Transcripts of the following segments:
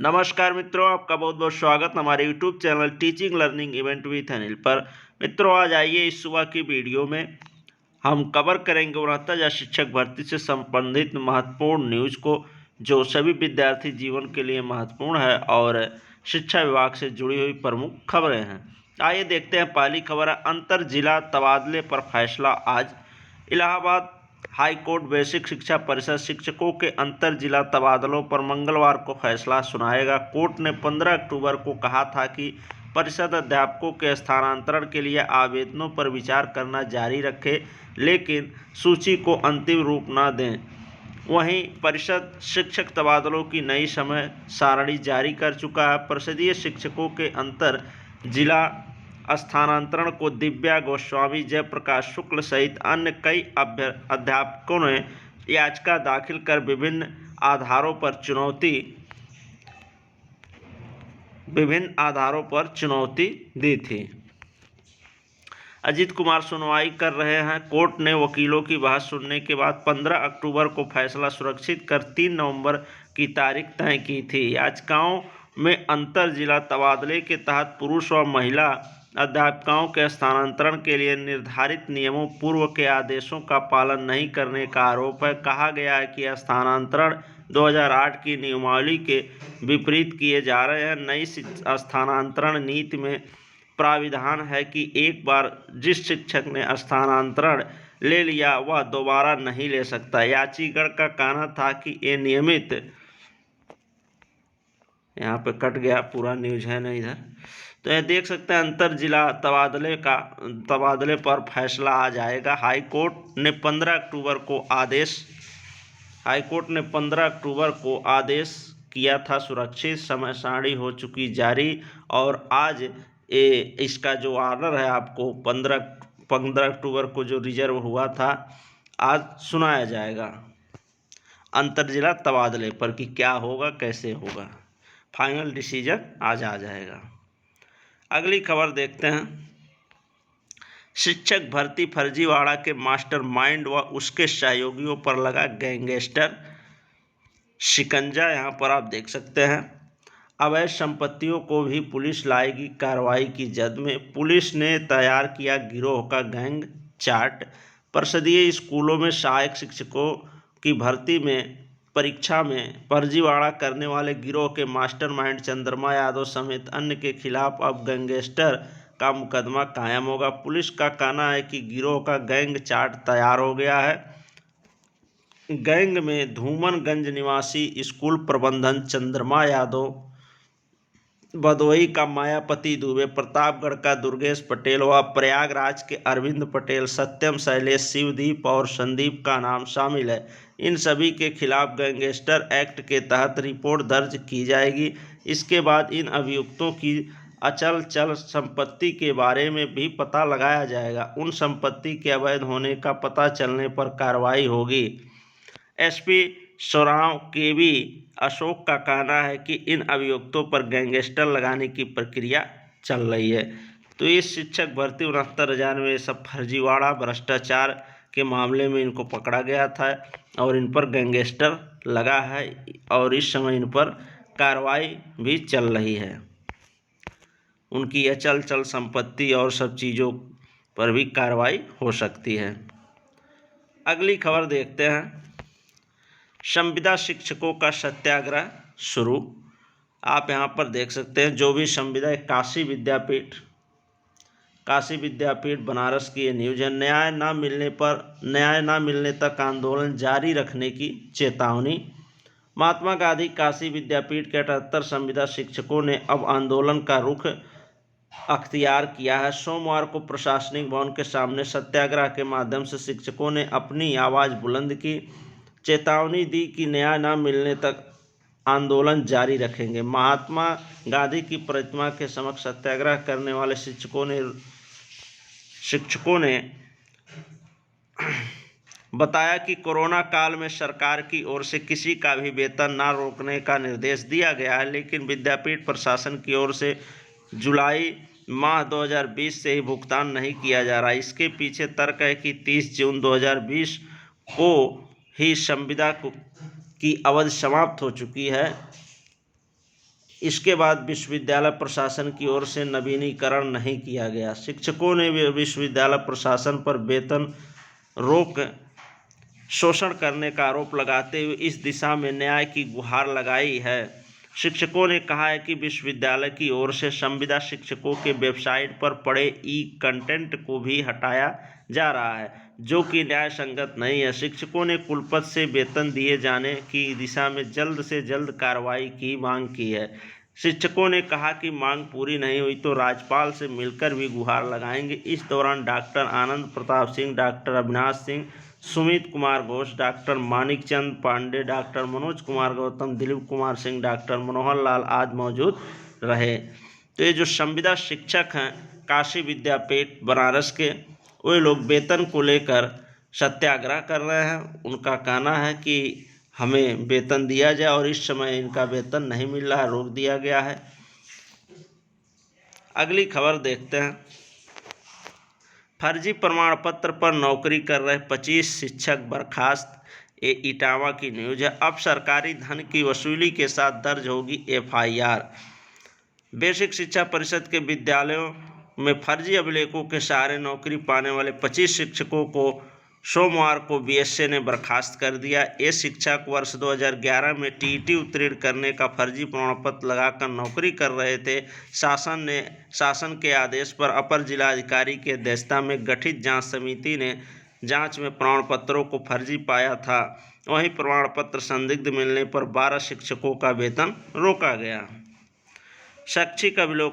नमस्कार मित्रों, आपका बहुत बहुत स्वागत हमारे YouTube channel teaching learning event with Anil पर। मित्रों, आज आइए इस सुबह की वीडियो में हम कवर करेंगे 69 शिक्षक भर्ती से संबंधित महत्वपूर्ण न्यूज़ को, जो सभी विद्यार्थी जीवन के लिए महत्वपूर्ण है और शिक्षा विभाग से जुड़ी हुई प्रमुख खबरें हैं। आइए देखते हैं। पहली खबर है, अंतर जिला तबादले पर फैसला आज। इलाहाबाद हाई कोर्ट बेसिक शिक्षा परिषद शिक्षकों के अंतर जिला तबादलों पर मंगलवार को फैसला सुनाएगा। कोर्ट ने 15 अक्टूबर को कहा था कि परिषद अध्यापकों के स्थानांतरण के लिए आवेदनों पर विचार करना जारी रखे, लेकिन सूची को अंतिम रूप न दें। वहीं परिषद शिक्षक तबादलों की नई समय सारणी जारी कर चुका है। परिषदीय शिक्षकों के अंतर जिला स्थानांतरण को दिव्या गोस्वामी, जयप्रकाश शुक्ल सहित अन्य कई अध्यापकों ने याचिका दाखिल कर विभिन्न आधारों पर चुनौती दी थी। अजीत कुमार सुनवाई कर रहे हैं। कोर्ट ने वकीलों की बहस सुनने के बाद 15 अक्टूबर को फैसला सुरक्षित कर 3 नवंबर की तारीख तय की थी। याचिकाओं में अंतर जिला तबादले के तहत पुरुष और महिला अध्यापकों के स्थानांतरण के लिए निर्धारित नियमों पूर्व के आदेशों का पालन नहीं करने का आरोप है। कहा गया है कि स्थानांतरण 2008 की नियमावली के विपरीत किए जा रहे हैं। नई स्थानांतरण नीति में प्राविधान है कि एक बार जिस शिक्षक ने स्थानांतरण ले लिया वह दोबारा नहीं ले सकता। याचिकाकर्ता का कहना था कि ये नियमित, यहाँ पे कट गया, पूरा न्यूज है ना इधर, तो ये देख सकते हैं। अंतर जिला तबादले पर फैसला आ जाएगा। हाईकोर्ट ने 15 अक्टूबर को आदेश किया था। सुरक्षित समय सारणी हो चुकी जारी, और आज इसका जो ऑर्डर है आपको 15 अक्टूबर को जो रिजर्व हुआ था, आज सुनाया जाएगा अंतर जिला तबादले पर कि क्या होगा, कैसे होगा। फाइनल डिसीजन आज आ जाएगा। अगली खबर देखते हैं। शिक्षक भर्ती फर्जीवाड़ा के मास्टरमाइंड व उसके सहयोगियों पर लगा गैंगस्टर शिकंजा। यहाँ पर आप देख सकते हैं। अवैध संपत्तियों को भी पुलिस लाएगी कार्रवाई की जद में। पुलिस ने तैयार किया गिरोह का गैंग चार्ट। परिषदीय स्कूलों में सहायक शिक्षकों की भर्ती में परीक्षा में फर्जीवाड़ा करने वाले गिरोह के मास्टरमाइंड चंद्रमा यादव समेत अन्य के खिलाफ अब गैंगस्टर का मुकदमा कायम होगा। पुलिस का कहना है कि गिरोह का गैंग चार्ट तैयार हो गया है। गैंग में धूमनगंज निवासी स्कूल प्रबंधन चंद्रमा यादव, भदोही का मायापति दुबे, प्रतापगढ़ का दुर्गेश पटेल व प्रयागराज के अरविंद पटेल, सत्यम, शैलेश, शिवदीप और संदीप का नाम शामिल है। इन सभी के खिलाफ गैंगस्टर एक्ट के तहत रिपोर्ट दर्ज की जाएगी। इसके बाद इन अभियुक्तों की अचल चल संपत्ति के बारे में भी पता लगाया जाएगा। उन संपत्ति के अवैध होने का पता चलने पर कार्रवाई होगी। एसपी सोराव केवी अशोक का कहना है कि इन अभियुक्तों पर गैंगस्टर लगाने की प्रक्रिया चल रही है। तो इस शिक्षक भर्ती 69,000 में सब फर्जीवाड़ा भ्रष्टाचार के मामले में इनको पकड़ा गया था और इन पर गैंगस्टर लगा है, और इस समय इन पर कार्रवाई भी चल रही है। उनकी अचल चल संपत्ति और सब चीज़ों पर भी कार्रवाई हो सकती है। अगली खबर देखते हैं। संविदा शिक्षकों का सत्याग्रह शुरू। आप यहाँ पर देख सकते हैं। जो भी संविदा काशी विद्यापीठ बनारस की ये न्यूज है। न्याय ना मिलने तक आंदोलन जारी रखने की चेतावनी। महात्मा गांधी काशी विद्यापीठ के 78 संविदा शिक्षकों ने अब आंदोलन का रुख अख्तियार किया है। सोमवार को प्रशासनिक भवन के सामने सत्याग्रह के माध्यम से शिक्षकों ने अपनी आवाज़ बुलंद की, चेतावनी दी कि न्याय न मिलने तक आंदोलन जारी रखेंगे। महात्मा गांधी की प्रतिमा के समक्ष सत्याग्रह करने वाले शिक्षकों ने बताया कि कोरोना काल में सरकार की ओर से किसी का भी वेतन न रोकने का निर्देश दिया गया है, लेकिन विद्यापीठ प्रशासन की ओर से जुलाई माह 2020 से ही भुगतान नहीं किया जा रहा। इसके पीछे तर्क है कि 30 जून 2020 को ही संविदा की अवधि समाप्त हो चुकी है। इसके बाद विश्वविद्यालय प्रशासन की ओर से नवीनीकरण नहीं किया गया। शिक्षकों ने विश्वविद्यालय प्रशासन पर वेतन रोक शोषण करने का आरोप लगाते हुए इस दिशा में न्याय की गुहार लगाई है। शिक्षकों ने कहा है कि विश्वविद्यालय की ओर से संविदा शिक्षकों के वेबसाइट पर पड़े कंटेंट को भी हटाया जा रहा है, जो कि न्याय संगत नहीं है। शिक्षकों ने कुलपति से वेतन दिए जाने की दिशा में जल्द से जल्द कार्रवाई की मांग की है। शिक्षकों ने कहा कि मांग पूरी नहीं हुई तो राज्यपाल से मिलकर भी गुहार लगाएंगे। इस दौरान डॉक्टर आनंद प्रताप सिंह, डॉक्टर अविनाश सिंह, सुमित कुमार घोष, डॉक्टर मानिक चंद पांडे, डॉक्टर मनोज कुमार गौतम, दिलीप कुमार सिंह, डॉक्टर मनोहर लाल आदि मौजूद रहे। तो ये जो संविदा शिक्षक हैं काशी विद्यापीठ बनारस के, वे लोग वेतन को लेकर सत्याग्रह कर रहे हैं। उनका कहना है कि हमें वेतन दिया जाए और इस समय इनका वेतन नहीं मिल रहा है, रोक दिया गया है। अगली खबर देखते हैं। फर्जी प्रमाण पत्र पर नौकरी कर रहे 25 शिक्षक बर्खास्त, ये इटावा की न्यूज है। अब सरकारी धन की वसूली के साथ दर्ज होगी FIR। बेसिक शिक्षा परिषद के विद्यालयों में फर्जी अभिलेखों के सहारे नौकरी पाने वाले 25 शिक्षकों को सोमवार को BSA ने बर्खास्त कर दिया। ये शिक्षक वर्ष 2011 में TET उत्तीर्ण करने का फर्जी प्रमाण पत्र लगाकर नौकरी कर रहे थे। शासन के आदेश पर अपर जिलाधिकारी की अध्यक्षता में गठित जांच समिति ने जांच में प्रमाण पत्रों को फर्जी पाया था। वहीं प्रमाण पत्र संदिग्ध मिलने पर 12 शिक्षकों का वेतन रोका गया। शैक्षिक अभिलेख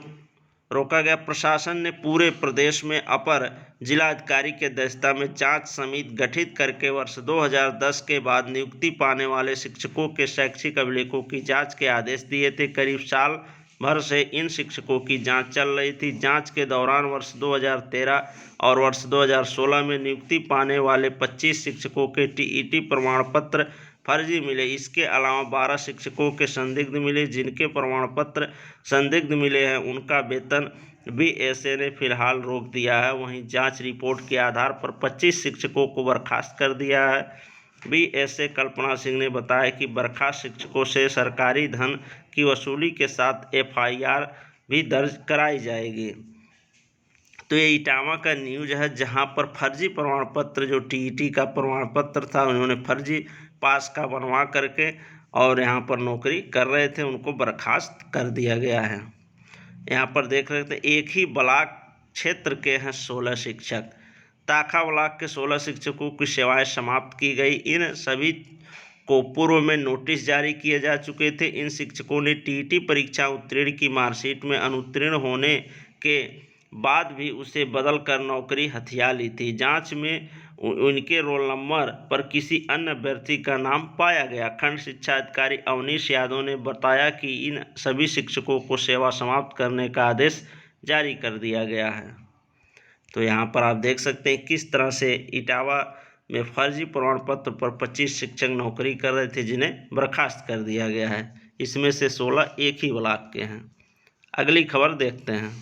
रोका गया। प्रशासन ने पूरे प्रदेश में अपर जिलाधिकारी की अध्यक्षता में जांच समिति गठित करके वर्ष 2010 के बाद नियुक्ति पाने वाले शिक्षकों के शैक्षिक अभिलेखों की जांच के आदेश दिए थे। करीब साल भर से इन शिक्षकों की जांच चल रही थी। जांच के दौरान वर्ष 2013 और वर्ष 2016 में नियुक्ति पाने वाले 25 शिक्षकों के TET प्रमाण पत्र फर्जी मिले। इसके अलावा 12 शिक्षकों के संदिग्ध मिले। जिनके प्रमाण पत्र संदिग्ध मिले हैं उनका वेतन BSA ने फिलहाल रोक दिया है। वहीं जांच रिपोर्ट के आधार पर 25 शिक्षकों को बर्खास्त कर दिया है। BSA कल्पना सिंह ने बताया कि बर्खास्त शिक्षकों से सरकारी धन की वसूली के साथ FIR भी दर्ज कराई जाएगी। तो ये इटावा का न्यूज है, जहां पर फर्जी प्रमाण पत्र जो TET का प्रमाण पत्र था उन्होंने फर्जी पास का बनवा करके और यहाँ पर नौकरी कर रहे थे, उनको बर्खास्त कर दिया गया है। यहाँ पर देख रहे थे एक ही ब्लॉक क्षेत्र के हैं 16 शिक्षक। ताखा ब्लॉक के 16 शिक्षकों की सेवाएं समाप्त की गई। इन सभी को पूर्व में नोटिस जारी किए जा चुके थे। इन शिक्षकों ने TET परीक्षा उत्तीर्ण की मार्कशीट में अनुत्तीर्ण होने के बाद भी उसे बदल कर नौकरी हथिया ली थी। जांच में उनके रोल नंबर पर किसी अन्य अभ्यर्थी का नाम पाया गया। खंड शिक्षा अधिकारी अवनीश यादव ने बताया कि इन सभी शिक्षकों को सेवा समाप्त करने का आदेश जारी कर दिया गया है। तो यहाँ पर आप देख सकते हैं किस तरह से इटावा में फर्जी प्रमाण पत्र पर 25 शिक्षक नौकरी कर रहे थे, जिन्हें बर्खास्त कर दिया गया है। इसमें से 16 एक ही ब्लॉक के हैं। अगली खबर देखते हैं।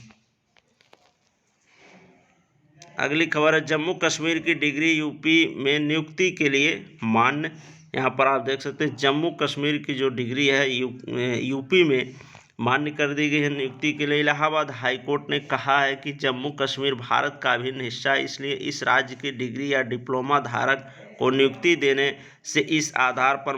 अगली खबर है जम्मू कश्मीर की डिग्री यूपी में नियुक्ति के लिए मान्य। यहाँ पर आप देख सकते हैं जम्मू कश्मीर की जो डिग्री है यूपी में मान्य कर दी गई है नियुक्ति के लिए। इलाहाबाद हाईकोर्ट ने कहा है कि जम्मू कश्मीर भारत का अभिन्न हिस्सा है, इसलिए इस राज्य की डिग्री या डिप्लोमा धारक को नियुक्ति देने से इस आधार पर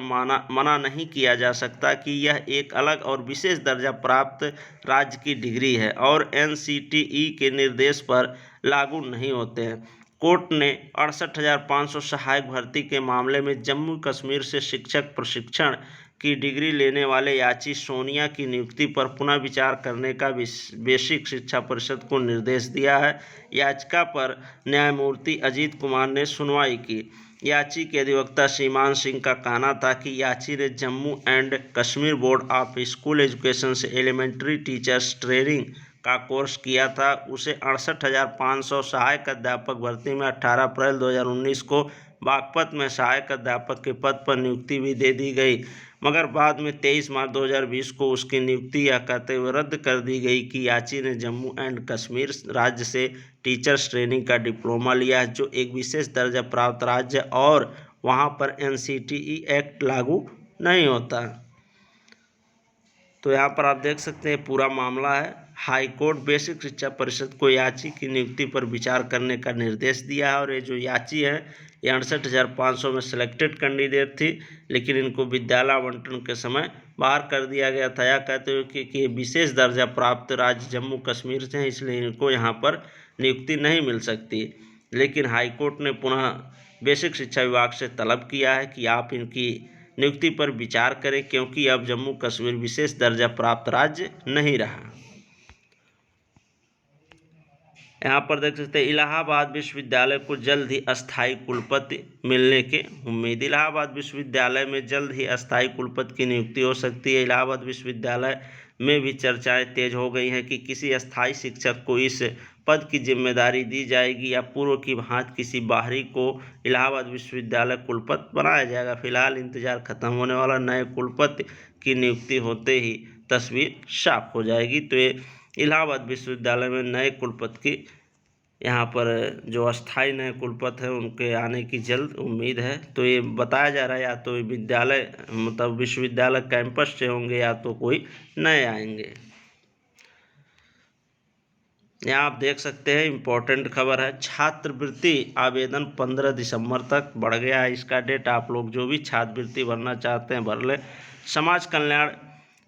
मना नहीं किया जा सकता कि यह एक अलग और विशेष दर्जा प्राप्त राज्य की डिग्री है और NCTE के निर्देश पर लागू नहीं होते हैं। कोर्ट ने 68,500 सहायक भर्ती के मामले में जम्मू कश्मीर से शिक्षक प्रशिक्षण की डिग्री लेने वाले याची सोनिया की नियुक्ति पर पुनः विचार करने का बेसिक शिक्षा परिषद को निर्देश दिया है। याचिका पर न्यायमूर्ति अजीत कुमार ने सुनवाई की। याची के अधिवक्ता सीमान सिंह का कहना था कि याची ने Jammu and Kashmir board of school education से एलिमेंट्री टीचर्स ट्रेनिंग का कोर्स किया था। उसे 68,500 सहायक अध्यापक भर्ती में 18 अप्रैल 2019 को बागपत में सहायक अध्यापक के पद पर नियुक्ति भी दे दी गई, मगर बाद में 23 मार्च 2020 को उसकी नियुक्ति यह कहते हुए रद्द कर दी गई कि याची ने जम्मू एंड कश्मीर राज्य से टीचर्स ट्रेनिंग का डिप्लोमा लिया है, जो एक विशेष दर्जा प्राप्त राज्य और वहां पर NCTE एक्ट लागू नहीं होता। तो यहाँ पर आप देख सकते हैं पूरा मामला है। हाई कोर्ट बेसिक शिक्षा परिषद को याची की नियुक्ति पर विचार करने का निर्देश दिया है और ये जो याची है ये 68,500 में सिलेक्टेड कैंडिडेट थी, लेकिन इनको विद्यालय आवंटन के समय बाहर कर दिया गया था। यह कहते हुए कि विशेष दर्जा प्राप्त राज्य जम्मू कश्मीर से हैं, इसलिए इनको यहाँ पर नियुक्ति नहीं मिल सकती। लेकिन हाईकोर्ट ने पुनः बेसिक शिक्षा विभाग से तलब किया है कि आप इनकी नियुक्ति पर विचार करें, क्योंकि अब जम्मू कश्मीर विशेष दर्जा प्राप्त राज्य नहीं रहा। यहाँ पर देख सकते हैं इलाहाबाद विश्वविद्यालय को जल्द ही अस्थायी कुलपति मिलने के उम्मीद। इलाहाबाद विश्वविद्यालय में जल्द ही अस्थायी कुलपति की नियुक्ति हो सकती है। इलाहाबाद विश्वविद्यालय में भी चर्चाएं तेज हो गई हैं कि किसी अस्थायी शिक्षक को इस पद की जिम्मेदारी दी जाएगी या पूर्व की भांति किसी बाहरी को इलाहाबाद विश्वविद्यालय कुलपति बनाया जाएगा। फिलहाल इंतजार खत्म होने वाला, नए कुलपति की नियुक्ति होते ही तस्वीर साफ हो जाएगी। तो ये इलाहाबाद विश्वविद्यालय में नए कुलपति की यहाँ पर जो अस्थायी नए कुलपति हैं उनके आने की जल्द उम्मीद है। तो ये बताया जा रहा है या तो विद्यालय मतलब विश्वविद्यालय कैंपस से होंगे या तो कोई नए आएंगे। यहाँ आप देख सकते हैं इम्पोर्टेंट खबर है, छात्रवृत्ति आवेदन 15 दिसंबर तक बढ़ गया है इसका डेट। आप लोग जो भी छात्रवृत्ति भरना चाहते हैं भर लें। समाज कल्याण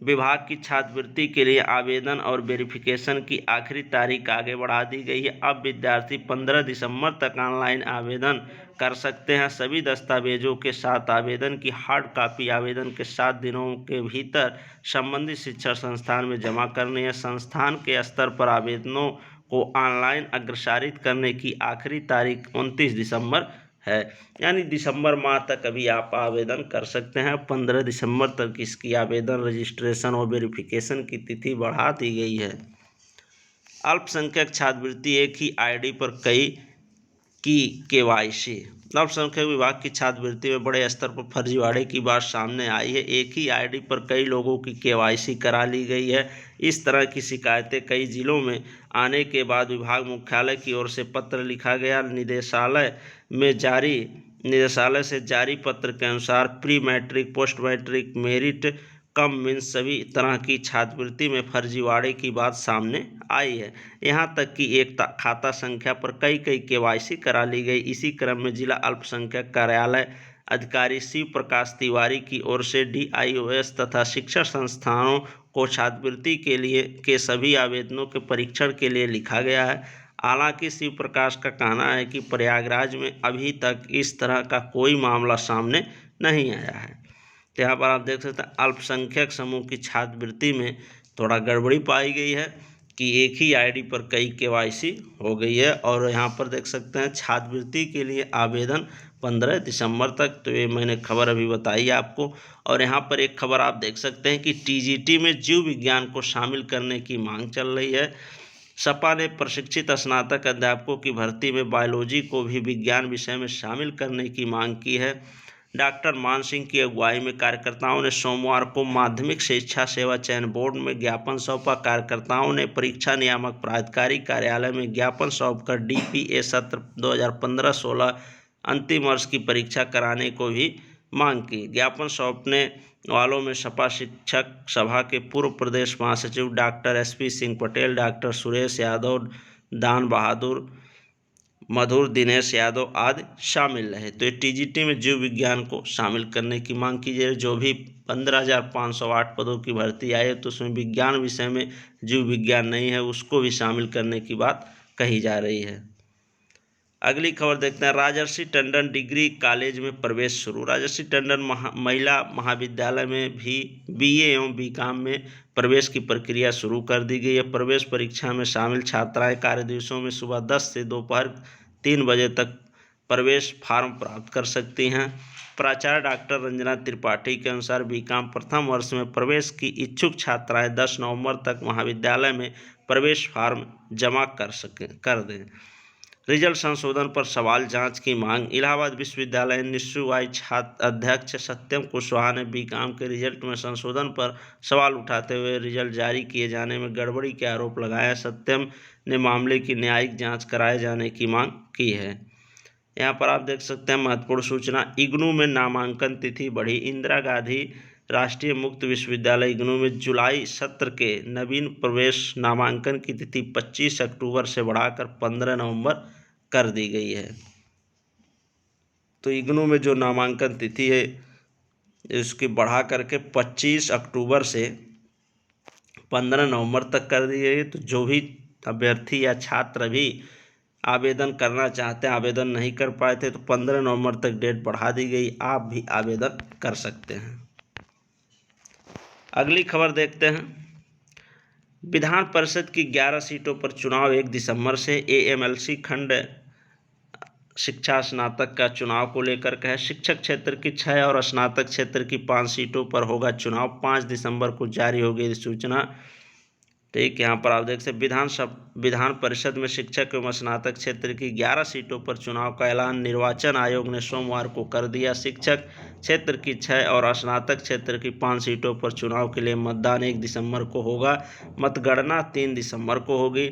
विभाग की छात्रवृत्ति के लिए आवेदन और वेरिफिकेशन की आखिरी तारीख आगे बढ़ा दी गई है। अब विद्यार्थी 15 दिसंबर तक ऑनलाइन आवेदन कर सकते हैं। सभी दस्तावेजों के साथ आवेदन की हार्ड कॉपी आवेदन के 7 दिनों के भीतर संबंधित शिक्षा संस्थान में जमा करनी है। संस्थान के स्तर पर आवेदनों को ऑनलाइन अग्रसारित करने की आखिरी तारीख 29 दिसंबर है, यानी दिसंबर माह तक अभी आप आवेदन कर सकते हैं। 15 दिसंबर तक इसकी आवेदन रजिस्ट्रेशन और वेरिफिकेशन की तिथि बढ़ा दी गई है। अल्पसंख्यक छात्रवृत्ति एक ही आईडी पर कई की केवाईसी। अल्पसंख्यक विभाग की छात्रवृत्ति में बड़े स्तर पर फर्जीवाड़े की बात सामने आई है। एक ही आईडी पर कई लोगों की केवाईसी करा ली गई है। इस तरह की शिकायतें कई जिलों में आने के बाद विभाग मुख्यालय की ओर से पत्र लिखा गया। निदेशालय से जारी पत्र के अनुसार pre matric, post matric, merit cum means सभी तरह की छात्रवृत्ति में फर्जीवाड़े की बात सामने आई है। यहाँ तक कि एक खाता संख्या पर कई केवाईसी करा ली गई। इसी क्रम में जिला अल्पसंख्यक कार्यालय अधिकारी शिव प्रकाश तिवारी की ओर से DIOS तथा शिक्षण संस्थानों को छात्रवृत्ति के सभी आवेदनों के परीक्षण के लिए लिखा गया है। हालांकि शिव प्रकाश का कहना है कि प्रयागराज में अभी तक इस तरह का कोई मामला सामने नहीं आया है। तो यहाँ पर आप देख सकते हैं अल्पसंख्यक समूह की छात्रवृत्ति में थोड़ा गड़बड़ी पाई गई है कि एक ही आईडी पर कई केवाईसी हो गई है। और यहाँ पर देख सकते हैं छात्रवृत्ति के लिए आवेदन 15 दिसंबर तक। तो ये मैंने खबर अभी बताई आपको। और यहाँ पर एक खबर आप देख सकते हैं कि TGT में जीव विज्ञान को शामिल करने की मांग चल रही है। सपा ने प्रशिक्षित स्नातक अध्यापकों की भर्ती में बायोलॉजी को भी विज्ञान विषय में शामिल करने की मांग की है। डॉक्टर मान सिंह की अगुवाई में कार्यकर्ताओं ने सोमवार को माध्यमिक शिक्षा सेवा चयन बोर्ड में ज्ञापन सौंपा। कार्यकर्ताओं ने परीक्षा नियामक प्राधिकारी कार्यालय में ज्ञापन सौंपकर DPA सत्र 2015-16 अंतिम वर्ष की परीक्षा कराने को भी मांग की। ज्ञापन सौंपने वालों में सपा शिक्षक सभा के पूर्व प्रदेश महासचिव doctor SP Singh Patel, doctor Suresh Yadav, दान बहादुर, मधुर, दिनेश यादव आदि शामिल रहे। तो TGT में जीव विज्ञान को शामिल करने की मांग की जाए। जो भी 15,508 पदों की भर्ती आई है तो उसमें विज्ञान विषय में जीव विज्ञान नहीं है, उसको भी शामिल करने की बात कही जा रही है। अगली खबर देखते हैं, राजर्षि टंडन डिग्री कॉलेज में प्रवेश शुरू। राजर्षि टंडन महिला महाविद्यालय में भी BA एवं BCom में प्रवेश की प्रक्रिया शुरू कर दी गई है। प्रवेश परीक्षा में शामिल छात्राएं कार्य दिवसों में सुबह 10 से दोपहर 3 बजे तक प्रवेश फार्म प्राप्त कर सकती हैं। प्राचार्य डॉक्टर रंजना त्रिपाठी के अनुसार BCom प्रथम वर्ष में प्रवेश की इच्छुक छात्राएं 10 नवंबर तक महाविद्यालय में प्रवेश फार्म जमा कर दें। रिजल्ट संशोधन पर सवाल जांच की मांग। इलाहाबाद विश्वविद्यालय निःशुल्क छात्र अध्यक्ष सत्यम कुशवाहा ने BCom के रिजल्ट में संशोधन पर सवाल उठाते हुए रिजल्ट जारी किए जाने में गड़बड़ी के आरोप लगाया। सत्यम ने मामले की न्यायिक जांच कराए जाने की मांग की है। यहाँ पर आप देख सकते हैं महत्वपूर्ण सूचना, इग्नू में नामांकन तिथि बढ़ी। इंदिरा गांधी राष्ट्रीय मुक्त विश्वविद्यालय इग्नू में जुलाई सत्र के नवीन प्रवेश नामांकन की तिथि 25 अक्टूबर से बढ़ाकर 15 नवंबर कर दी गई है। तो इग्नू में जो नामांकन तिथि है उसकी बढ़ा करके 25 अक्टूबर से 15 नवंबर तक कर दी गई है। तो जो भी अभ्यर्थी या छात्र भी आवेदन करना चाहते हैं, आवेदन नहीं कर पाए थे, तो 15 नवंबर तक डेट बढ़ा दी गई, आप भी आवेदन कर सकते हैं। अगली खबर देखते हैं। विधान परिषद की 11 सीटों पर चुनाव 1 दिसंबर से। एएमएलसी खंड शिक्षा स्नातक का चुनाव को लेकर के है। शिक्षक क्षेत्र की 6 और स्नातक क्षेत्र की 5 सीटों पर होगा चुनाव। 5 दिसंबर को जारी होगी सूचना। ठीक, यहाँ पर आप देख सकते विधान परिषद में शिक्षक एवं स्नातक क्षेत्र की 11 सीटों पर चुनाव का ऐलान निर्वाचन आयोग ने सोमवार को कर दिया। शिक्षक क्षेत्र की 6 और स्नातक क्षेत्र की 5 सीटों पर चुनाव के लिए मतदान 1 दिसंबर को होगा। मतगणना 3 दिसंबर को होगी।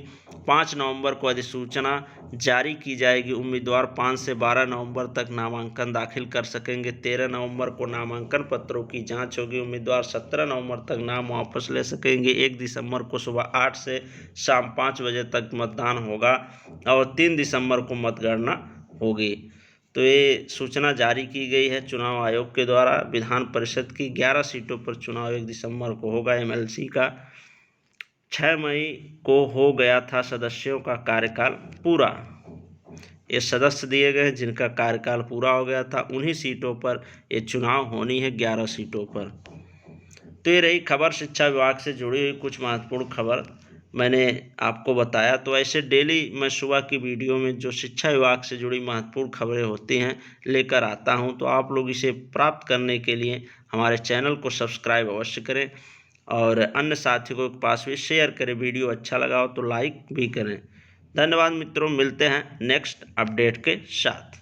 5 नवंबर को अधिसूचना जारी की जाएगी। उम्मीदवार 5 से 12 नवंबर तक नामांकन दाखिल कर सकेंगे। 13 नवंबर को नामांकन पत्रों की जांच होगी। उम्मीदवार 17 नवंबर तक नाम वापस ले सकेंगे। 1 दिसंबर को सुबह 8 से शाम 5 बजे तक मतदान होगा और 3 दिसंबर को मतगणना होगी। तो ये सूचना जारी की गई है चुनाव आयोग के द्वारा। विधान परिषद की 11 सीटों पर चुनाव 1 दिसंबर को होगा। एमएलसी का 6 मई को हो गया था सदस्यों का कार्यकाल पूरा। ये सदस्य दिए गए जिनका कार्यकाल पूरा हो गया था, उन्हीं सीटों पर ये चुनाव होनी है, 11 सीटों पर। तो ये रही खबर शिक्षा विभाग से जुड़ी हुई कुछ महत्वपूर्ण खबर मैंने आपको बताया। तो ऐसे डेली मैं सुबह की वीडियो में जो शिक्षा विभाग से जुड़ी महत्वपूर्ण खबरें होती हैं लेकर आता हूं। तो आप लोग इसे प्राप्त करने के लिए हमारे चैनल को सब्सक्राइब अवश्य करें और अन्य साथियों के पास भी शेयर करें। वीडियो अच्छा लगा हो तो लाइक भी करें। धन्यवाद मित्रों, मिलते हैं नेक्स्ट अपडेट के साथ।